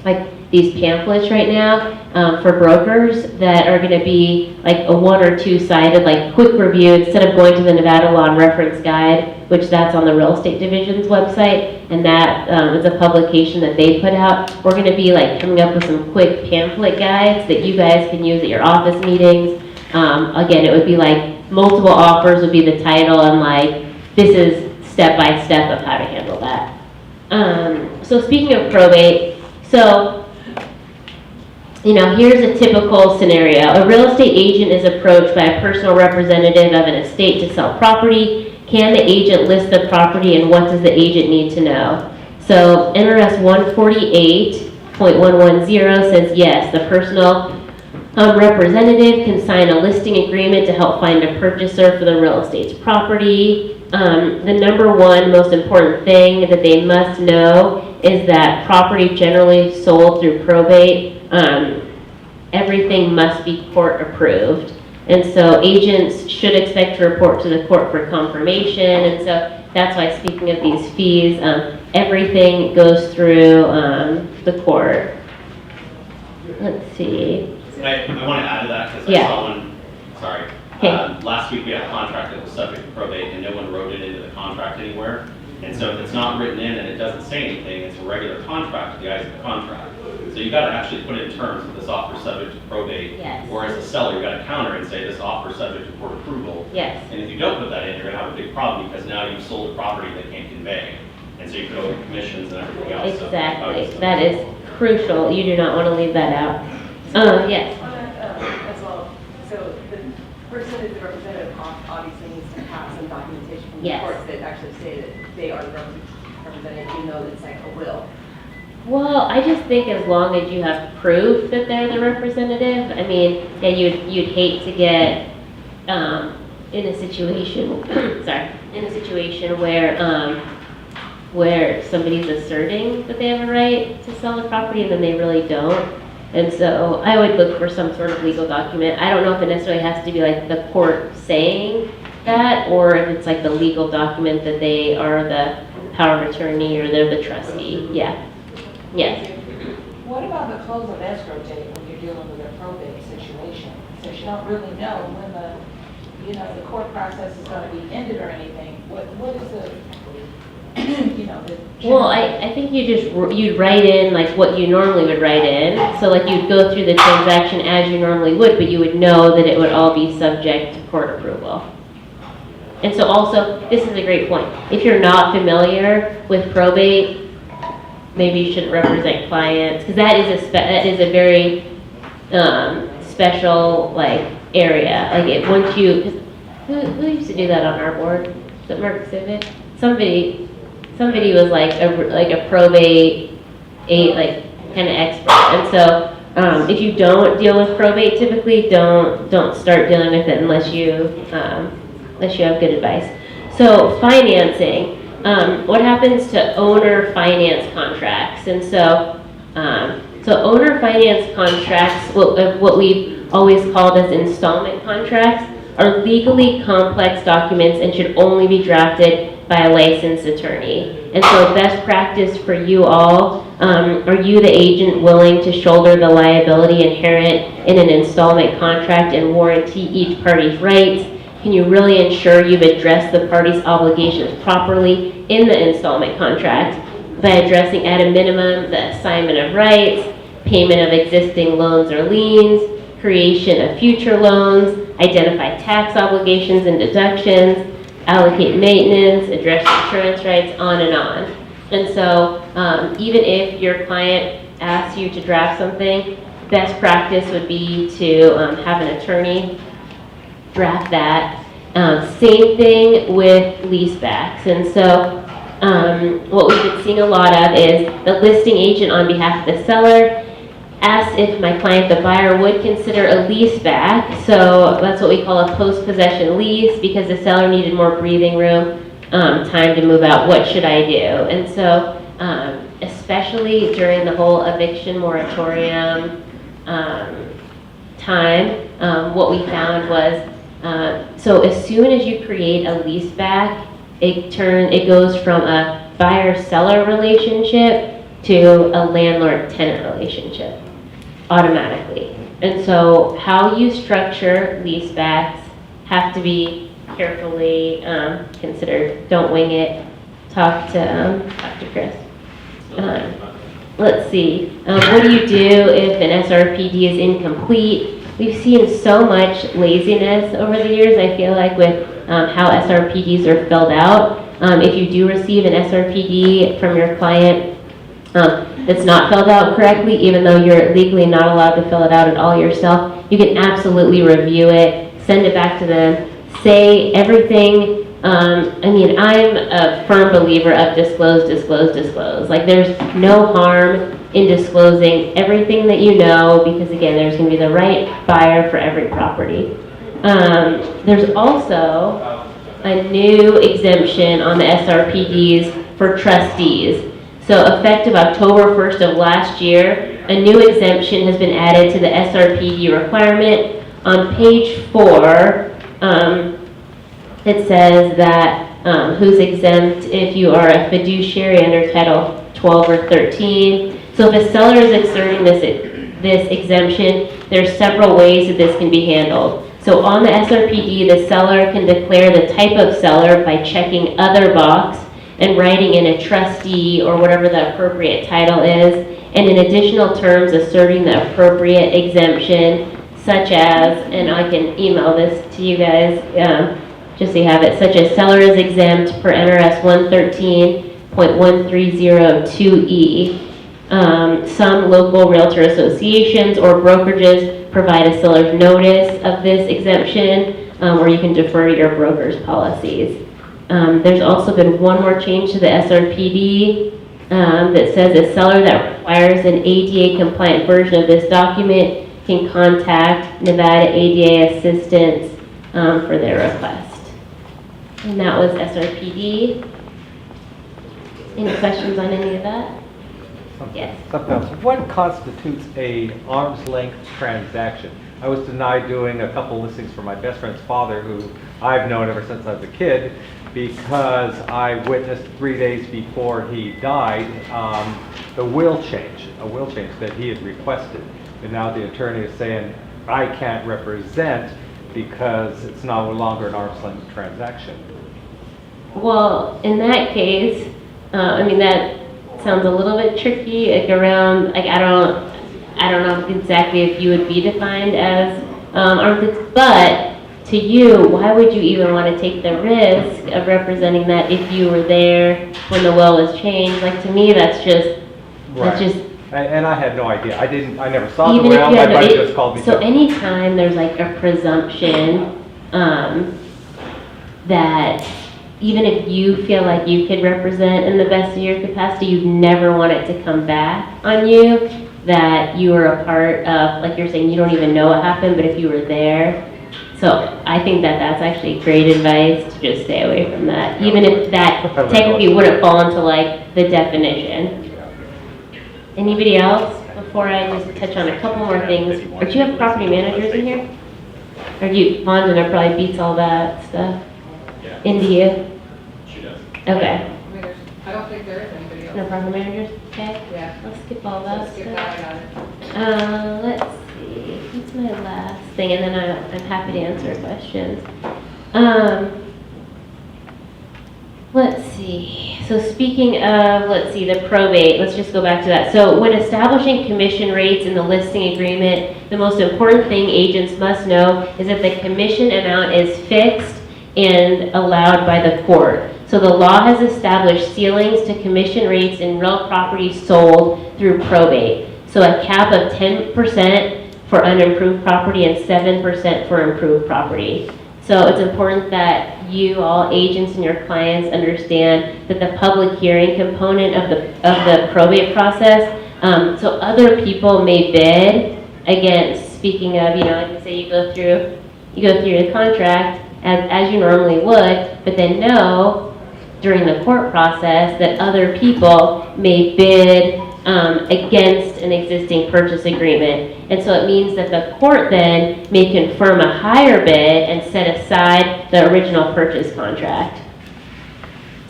like these pamphlets right now for brokers that are going to be like a 1 or 2 sided like quick review instead of going to the Nevada Law and Reference Guide, which that's on the Real Estate Division's website, and that is a publication that they put out. We're going to be like coming up with some quick pamphlet guides that you guys can use at your office meetings. Again, it would be like multiple offers would be the title, and like this is step by step of how to handle that. So speaking of probate, so you know, here's a typical scenario. A real estate agent is approached by a personal representative of an estate to sell property. Can the agent list the property, and what does the agent need to know? So NRS 148.110 says yes, the personal representative can sign a listing agreement to help find a purchaser for the real estate's property. The number one most important thing that they must know is that property generally sold through probate, everything must be court approved. And so agents should expect to report to the court for confirmation. And so that's why, speaking of these fees, everything goes through the court. Let's see. I want to add to that because Yeah. I saw one, sorry. Okay. Last week we had a contract that was subject to probate and no one wrote it into the contract anywhere. And so if it's not written in and it doesn't say anything, it's a regular contract to the eyes of the contract. So you got to actually put in terms that this offer is subject to probate. Yes. Or as a seller, you got to counter and say this offer is subject to court approval. Yes. And if you don't put that in, you're going to have a big problem because now you've sold a property that can't convey. And so you could owe commissions and everything else. So Exactly. obviously- That is crucial. You do not want to leave that out. Yes. On that, as well, so the person is the representative obviously needs to have some documentation from the Yes. courts that actually say that they are the representative, even though it's like a will. Well, I just think as long as you have proof that they're the representative, I mean, yeah, you'd hate to get, in a situation, in a situation where somebody's asserting that they have a right to sell the property and then they really don't. And so I would look for some sort of legal document. I don't know if it necessarily has to be like the court saying that, or if it's like the legal document that they are the power of attorney or they're the trustee. Yeah. Yes. What about the close of escrow date when you're dealing with a probate situation? So you don't really know when the court process is going to be ended or anything. What is the, Well, I think you'd write in like what you normally would write in. So like you'd go through the transaction as you normally would, but you would know that it would all be subject to court approval. And so also, this is a great point. If you're not familiar with probate, maybe you shouldn't represent clients, because that is a very special like area. Like once you, who used to do that on our board? Is it Mark Civic? Somebody was like a probate like kind of expert. And so if you don't deal with probate, typically don't start dealing with it unless you have good advice. So financing. What happens to owner finance contracts? And so owner finance contracts, what we've always called as installment contracts, are legally complex documents and should only be drafted by a licensed attorney. And so best practice for you all, are you the agent willing to shoulder the liability inherent in an installment contract and warranty each party's rights? Can you really ensure you've addressed the party's obligations properly in the installment contract by addressing at a minimum the assignment of rights, payment of existing loans or liens, creation of future loans, identify tax obligations and deductions, allocate maintenance, address insurance rights, on and on. And so even if your client asks you to draft something, best practice would be to have an attorney draft that. Same thing with leasebacks. And so what we've been seeing a lot of is the listing agent on behalf of the seller asked if my client, the buyer, would consider a lease back. So that's what we call a post-possession lease, because the seller needed more breathing room, time to move out. What should I do? And so especially during the whole eviction moratorium time, what we found was, so as soon as you create a lease back, it goes from a buyer-seller relationship to a landlord-tenant relationship automatically. And so how you structure leasebacks have to be carefully considered. Don't wing it. Talk to Chris. Let's see. What do you do if an SRPD is incomplete? We've seen so much laziness over the years, I feel like, with how SRPDs are filled out. If you do receive an SRPD from your client that's not filled out correctly, even though you're legally not allowed to fill it out at all yourself, you can absolutely review it, send it back to them, say everything. I mean, I'm a firm believer of disclose, disclose, disclose. Like, there's no harm in disclosing everything that you know, because again, there's going to be the right buyer for every property. There's also a new exemption on the SRPDs for trustees. So effective October 1st of last year, a new exemption has been added to the SRPD requirement. On page 4, it says that who's exempt if you are a fiduciary under Title 12 or 13. So if a seller is exerting this exemption, there's several ways that this can be handled. So on the SRPD, the seller can declare the type of seller by checking other box and writing in a trustee or whatever the appropriate title is, and in additional terms asserting the appropriate exemption, such as, and I can email this to you guys, just so you have it, such as seller is exempt per NRS 113.1302E. Some local realtor associations or brokerages provide a seller's notice of this exemption, or you can defer to your broker's policies. There's also been one more change to the Srpd that says a seller that requires an ADA compliant version of this document can contact Nevada ADA Assistance for their request. And that was Srpd. Any questions on any of that? Yes. Something else. What constitutes a arm's length transaction? I was denied doing a couple listings for my best friend's father, who I've known ever since I was a kid, because I witnessed 3 days before he died a will change that he had requested. And now the attorney is saying, I can't represent because it's no longer an arm's length transaction. Well, in that case, I mean, that sounds a little bit tricky, like around, like I don't know exactly if you would be defined as arm's length, but to you, why would you even want to take the risk of representing that if you were there when the will was changed? Like, to me, that's just, that's just. And I had no idea. I never saw the Even will, if you my had buddy just called me. So anytime there's like a presumption that even if you feel like you could represent in the best of your capacity, you'd never want it to come back on you, that you were a part of, like you're saying, you don't even know what happened, but if you were there. So I think that that's actually great advice to just stay away from that, even if that technically wouldn't fall into like the definition. Anybody else before I just touch on a couple more things? Or do you have property managers in here? Or do you, Vondana probably beats all that stuff into you? She does. Okay. I mean, I don't think there is anybody else. No property managers? Okay. Yeah. Let's skip all that Let's skip stuff. that, I got it. Let's see. What's my last thing? And then I'm happy to answer questions. Let's see. So speaking of, let's see, the probate, let's just go back to that. So when establishing commission rates in the listing agreement, the most important thing agents must know is that the commission amount is fixed and allowed by the court. So the law has established ceilings to commission rates in real property sold through probate. So a cap of 10% for unimproved property and 7% for improved property. So it's important that you, all agents and your clients, understand that the public hearing component of the probate process, so other people may bid against, speaking of, you know, like say you go through the contract as you normally would, but then know during the court process that other people may bid against an existing purchase agreement. And so it means that the court then may confirm a higher bid and set aside the original purchase contract.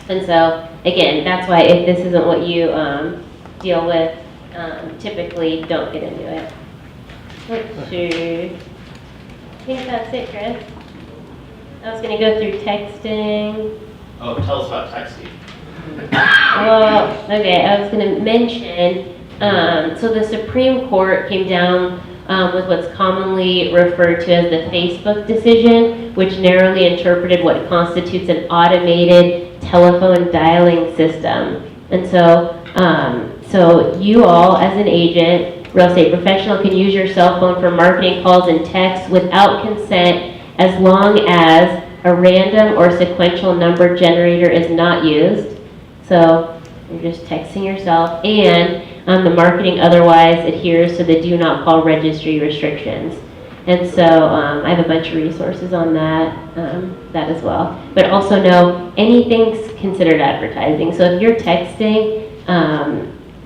And so, again, that's why if this isn't what you deal with, typically don't get into it. Let's see. I think that's it, Chris. I was going to go through texting. Oh, tell us about texting. Well, okay, I was going to mention, so the Supreme Court came down with what's commonly referred to as the Facebook decision, which narrowly interpreted what constitutes an automated telephone dialing system. And so, so you all, as an agent, real estate professional, can use your cell phone for marketing calls and texts without consent as long as a random or sequential number generator is not used. So you're just texting yourself, and the marketing otherwise adheres to the do not call registry restrictions. And so I have a bunch of resources on that, that as well. But also know anything's considered advertising. So if you're texting,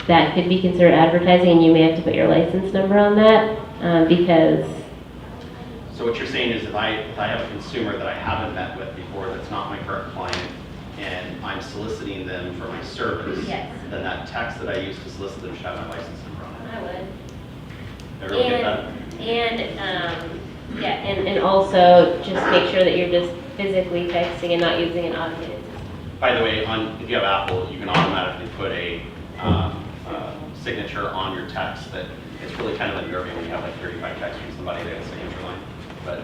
that could be considered advertising, and you may have to put your license number on that because. So what you're saying is if I have a consumer that I haven't met with before that's not my current client, and I'm soliciting them for my service, Yes. then that text that I used to solicit them should have my license number on it. I would. Everyone get that? And also just make sure that you're just physically texting and not using an automated system. By the way, if you have Apple, you can automatically put a signature on your text that it's really kind of unnerving when you have like 35 texts from somebody that has a signature line. But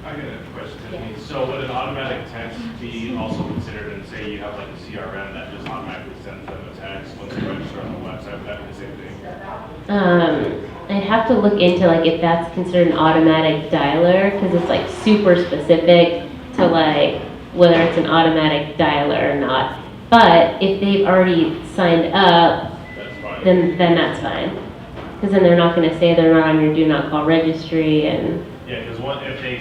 I got a question. Yeah. So would an automatic text be also considered, and say you have like a CRM that just automatically sends them a text once they register on the website, would that be the same thing? I'd have to look into like if that's considered an automatic dialer, because it's like super specific to like whether it's an automatic dialer or not. But if they've already signed up, That's fine. then that's fine. Because then they're not going to say they're not on your do not call registry and, Yeah, because if they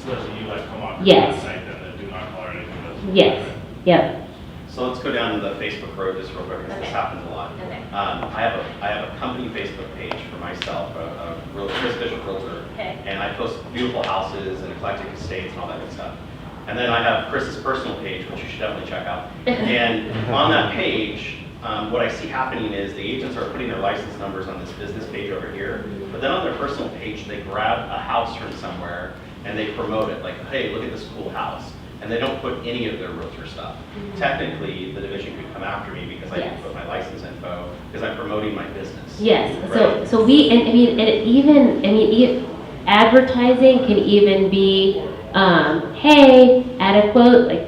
solicit you like come off the Yes. website, then the do not call or anything doesn't. yes, yep. So let's go down the Facebook road just real quick, because this happens a lot. Okay. I have a company Facebook page for myself, a Rescission realtor, Okay. and I post beautiful houses and eclectic estates and all that good stuff. And then I have Chris's personal page, which you should definitely check out. And on that page, what I see happening is the agents are putting their license numbers on this business page over here, but then on their personal page, they grab a house from somewhere and they promote it, like, hey, look at this cool house. And they don't put any of their realtor stuff. Technically, the division could come after me because I Yes. can put my license info, because I'm promoting my business. Yes, Right? so we, and I mean, advertising can even be, hey, add a quote, like,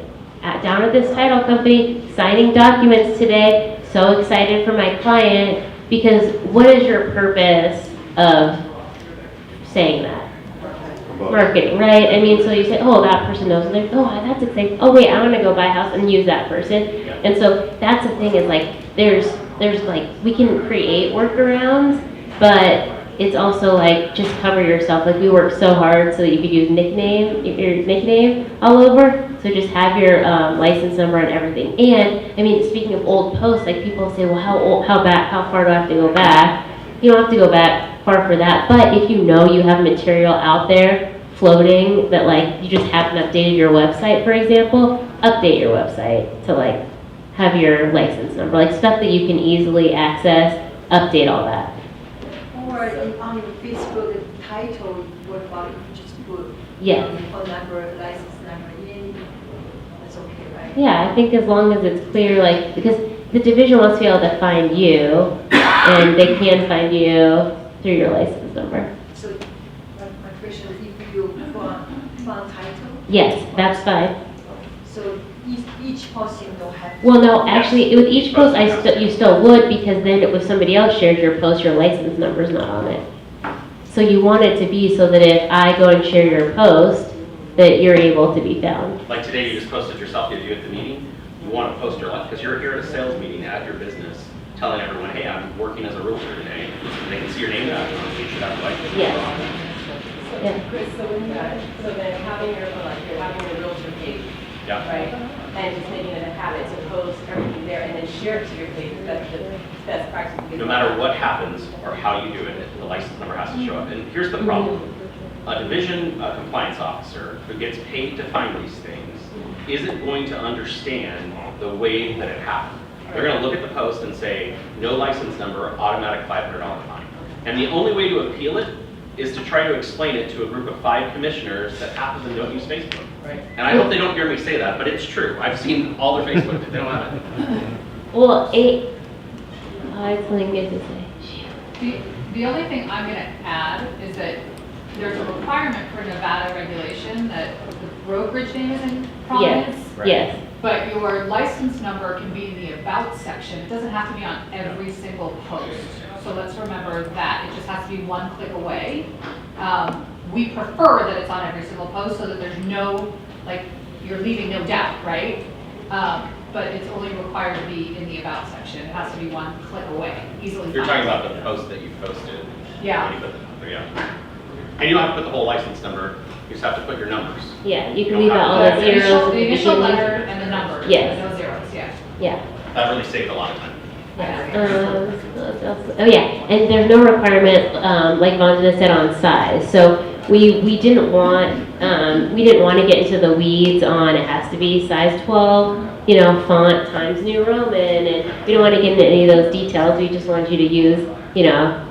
down at this title company, signing documents today, so excited for my client, because what is your purpose of saying that? Marketing, right? I mean, so you say, oh, that person knows, and they're, oh, that's exciting. Oh, wait, I want to go buy a house and use that person. Yeah. And so that's the thing is like, there's like, we can create workarounds, but it's also like, just cover yourself. Like we work so hard so that you could use your nickname all over. So just have your license number and everything. And I mean, speaking of old posts, like people say, well, how far do I have to go back? You don't have to go back far for that. But if you know you have material out there floating that like you just haven't updated your website, for example, update your website to like have your license number, like stuff that you can easily access, update all that. Or on your Facebook title, what about if you just put Yes. phone number, license number in, that's okay, right? Yeah, I think as long as it's clear, like, because the division wants to be able to find you, and they can find you through your license number. So my question is if you font title, Yes, that's fine. so each posting don't have. Well, no, actually, with each post, you still would, because then if somebody else shares your post, your license number's not on it. So you want it to be so that if I go and share your post, that you're able to be found. Like today, you just posted yourself, did you at the meeting? You want to post your life, because you're here at a sales meeting at your business, telling everyone, hey, I'm working as a realtor today. They can see your name now, you should have like this. Yes. Yeah. Chris, so then having your realtor page, Yeah. right? And just making it a habit to post everything there and then share it to your page, that's the best practice. No matter what happens or how you do it, the license number has to show up. And here's the problem. A division compliance officer who gets paid to find these things isn't going to understand the way that it happened. They're going to look at the post and say, no license number, automatic $500 fine. And the only way to appeal it is to try to explain it to a group of 5 commissioners that half of them don't use Facebook. Right. And I hope they don't hear me say that, but it's true. I've seen all their Facebook, they don't have it. Well, I have something good to say. The only thing I'm going to add is that there's a requirement for Nevada regulation that the brokerage name is in prominence. Yes, Right. yes. But your license number can be in the About section. It doesn't have to be on every single post. So let's remember that. It just has to be one click away. We prefer that it's on every single post so that there's no, like, you're leaving no doubt, right? But it's only required to be in the About section. It has to be one click away, easily You're found. talking about the post that you posted. Yeah. When you put the number, yeah. And you don't have to put the whole license number, you just have to put your numbers. Yeah, you can leave out all the The initial, zeros. the initial letter and the number. Yes. No zeros, yeah. Yeah. That really saved a lot of time. Oh yeah, and there's no requirement, like Vanja said, on size. So we didn't want to get into the weeds on it has to be size 12, you know, font Times New Roman, and we don't want to get into any of those details. We just want you to use, you know,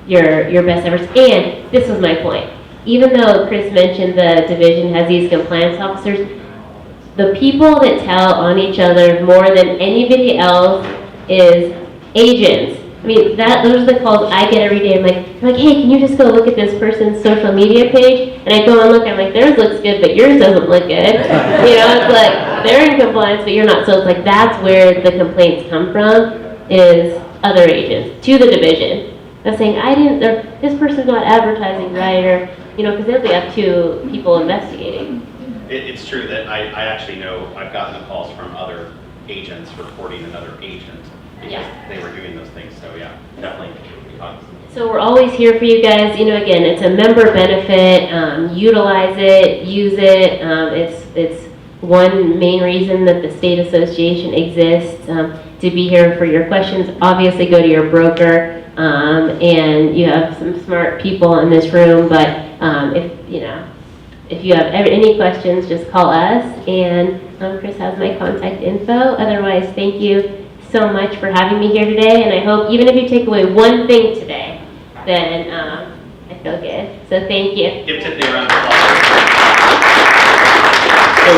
your best efforts. And this was my point. Even though Chris mentioned the division has these compliance officers, the people that tell on each other more than anybody else is agents. I mean, those are the calls I get every day. I'm like, hey, can you just go look at this person's social media page? And I go and look, I'm like, theirs looks good, but yours doesn't look good. You know, it's like, they're in compliance, but you're not. So it's like, that's where the complaints come from, is other agents, to the division. They're saying, this person's not advertising right, or, you know, because then we have 2 people investigating. It's true that I actually know, I've gotten the calls from other agents reporting another agent because they were doing those things. So yeah, definitely be cognizant. So we're always here for you guys. You know, again, it's a member benefit. Utilize it, use it. It's one main reason that the state association exists, to be here for your questions. Obviously, go to your broker, and you have some smart people in this room. But if you have any questions, just call us. And Chris has my contact info. Otherwise, thank you so much for having me here today. And I hope even if you take away one thing today, then I feel good. So thank you. Give Tiffany a round of applause. So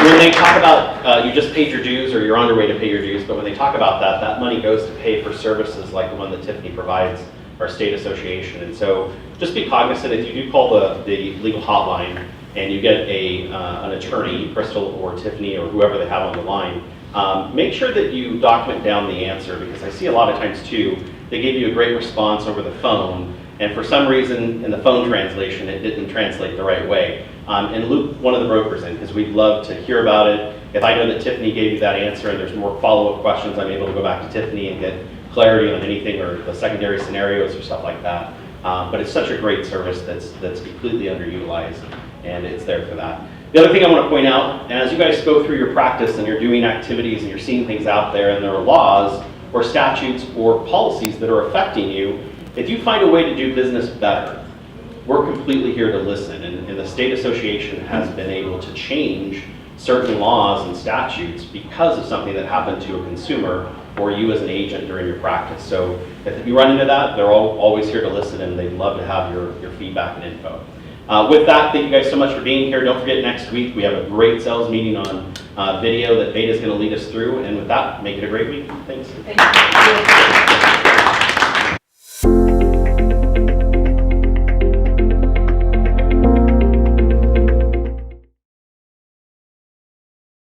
when they talk about you just paid your dues or you're on your way to pay your dues, but when they talk about that, that money goes to pay for services like the one that Tiffany provides, our state association. And so just be cognizant, if you do call the legal hotline and you get an attorney, Crystal or Tiffany or whoever they have on the line, make sure that you document down the answer, because I see a lot of times too, they give you a great response over the phone, and for some reason in the phone translation it didn't translate the right way. And loop one of the brokers in, because we'd love to hear about it. If I know that Tiffany gave you that answer and there's more follow-up questions, I'm able to go back to Tiffany and get clarity on anything or the secondary scenarios or stuff like that. But it's such a great service that's completely underutilized, and it's there for that. The other thing I want to point out, as you guys go through your practice and you're doing activities and you're seeing things out there and there are laws or statutes or policies that are affecting you, if you find a way to do business better, we're completely here to listen. And the state association has been able to change certain laws and statutes because of something that happened to a consumer or you as an agent during your practice. So if you run into that, they're always here to listen, and they'd love to have your feedback and info. With that, thank you guys so much for being here. Don't forget, next week we have a great sales meeting on video that Beta's going to lead us through. And with that, make it a great week. Thanks. Thank you.